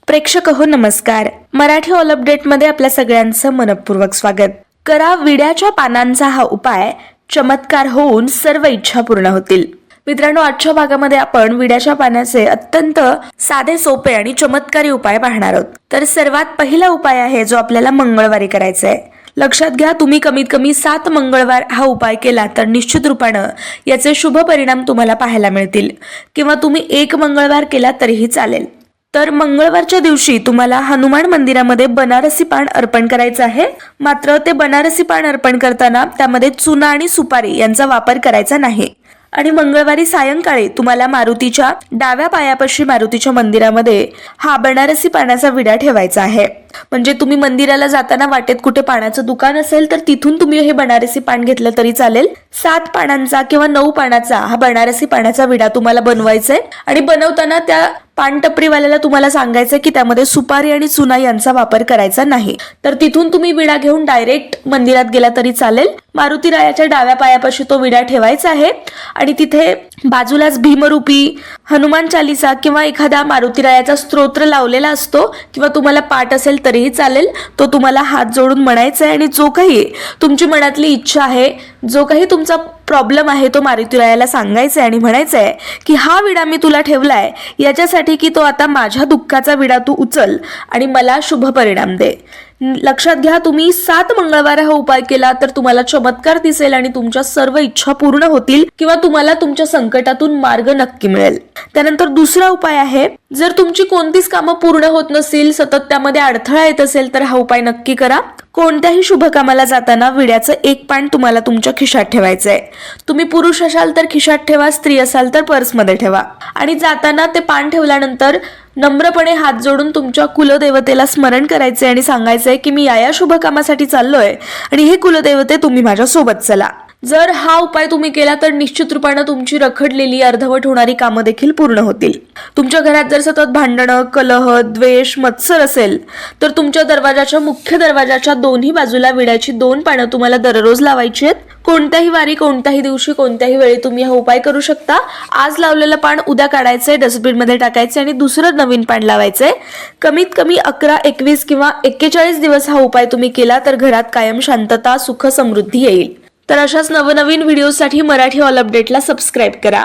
प्रेक्षक हो नमस्कार. मराठी ऑल अपडेट मध्ये आपल्या सगळ्यांचं मनपूर्वक स्वागत. करा विड्याच्या पानांचा हा उपाय, चमत्कार होऊन सर्व इच्छा पूर्ण होतील. मित्रांनो, आजच्या भागामध्ये आपण विड्याच्या पानाचे अत्यंत साधे सोपे आणि चमत्कारी उपाय पाहणार आहोत. तर सर्वात पहिला उपाय आहे जो आपल्याला मंगळवारी करायचा आहे. लक्षात घ्या, तुम्ही कमीत कमी 7 मंगळवार हा उपाय केला तर निश्चित रूपानं याचे शुभ परिणाम तुम्हाला पाहायला मिळतील. किंवा तुम्ही 1 मंगळवार केला तरीही चालेल. तर मंगळवारच्या दिवशी तुम्हाला हनुमान मंदिरामध्ये बनारसी पान अर्पण करायचं आहे. मात्र ते बनारसी पान अर्पण करताना त्यामध्ये चुना आणि सुपारी यांचा वापर करायचा नाही. आणि मंगळवारी सायंकाळी तुम्हाला मारुतीच्या डाव्या पायापाशी मारुतीच्या मंदिरामध्ये हा बनारसी पानाचा विडा ठेवायचा आहे. म्हणजे तुम्ही मंदिराला जाताना वाटेत कुठे पानाचं दुकान असेल तर तिथून तुम्ही हे बनारसी पान घेतलं तरी चालेल. 7 पानांचा किंवा 9 पानाचा हा बनारसी पानाचा विडा तुम्हाला बनवायचा आहे. आणि बनवताना त्या पान टपरीवाल्याला तुम्हाला सांगायचं की त्यामध्ये सुपारी आणि चुना यांचा वापर करायचा नाही. तर तिथून तुम्ही विडा घेऊन डायरेक्ट मंदिरात गेला तरी चालेल. मारुती रायाच्या डाव्या पायापाशी तो विडा ठेवायचा आहे. आणि तिथे बाजूलाच भीमरूपी हनुमान चालीसा किंवा एखादा मारुती रायाचा स्तोत्र लावलेला असतो, किंवा तुम्हाला पाठ असेल तरीही चालेल. तो तुम्हाला हात जोडून म्हणायचा आहे. आणि जो काही तुमची मनातली इच्छा आहे, जो काही तुमचा प्रॉब्लेम आहे, तो मारुती रायाला सांगायचा आहे आणि म्हणायचं आहे की हा विडा मी तुला ठेवलाय याच्यासाठी की तो आता माझ्या दुःखाचा विडा तू उचल आणि मला शुभ परिणाम दे. लक्षात घ्या, तुम्ही 7 मंगळवार हा उपाय केला तर तुम्हाला चमत्कार दिसेल आणि तुमच्या सर्व इच्छा पूर्ण होतील, किंवा तुम्हाला तुमच्या संकटातून मार्ग नक्की मिळेल. त्यानंतर दुसरा उपाय आहे, जर तुमची कोणतीच कामं पूर्ण होत नसतील, सतत त्यामध्ये अडथळा येत असेल तर हा उपाय नक्की करा. कोणत्याही शुभ कामाला जाताना विड्याचं 1 पान तुम्हाला तुमच्या खिशात ठेवायचं आहे. तुम्ही पुरुष असाल तर खिशात ठेवा, स्त्री असाल तर पर्समध्ये ठेवा. आणि जाताना ते पान ठेवल्यानंतर नम्रपणे हात जोडून तुमच्या कुलदेवतेला स्मरण करायचे आणि सांगायचंय की मी या शुभ कामासाठी चाललोय आणि हे कुलदेवते तुम्ही माझ्या सोबत चला. जर हा उपाय तुम्ही केला तर निश्चित रूपाने तुमची रखडलेली अर्धवट होणारी कामं देखील पूर्ण होतील. तुमच्या घरात जर सतत भांडणं, कलह, द्वेष, मत्सर असेल तर तुमच्या दरवाजाच्या मुख्य दरवाजाच्या दोन्ही बाजूला विड्याची 2 पानं तुम्हाला दररोज लावायची आहेत. कोणत्याही वारी, कोणत्याही दिवशी, कोणत्याही वेळी तुम्ही हा उपाय करू शकता. आज लावलेलं पान उद्या काढायचंय, डस्टबिन मध्ये टाकायचे आणि दुसरं नवीन पान लावायचंय. कमीत कमी 11, 21 किंवा 41 दिवस हा उपाय तुम्ही केला तर घरात कायम शांतता, सुख, समृद्धी येईल. तर अशाच नवनवीन व्हिडिओसाठी मराठी ऑल अपडेटला सबस्क्राईब करा.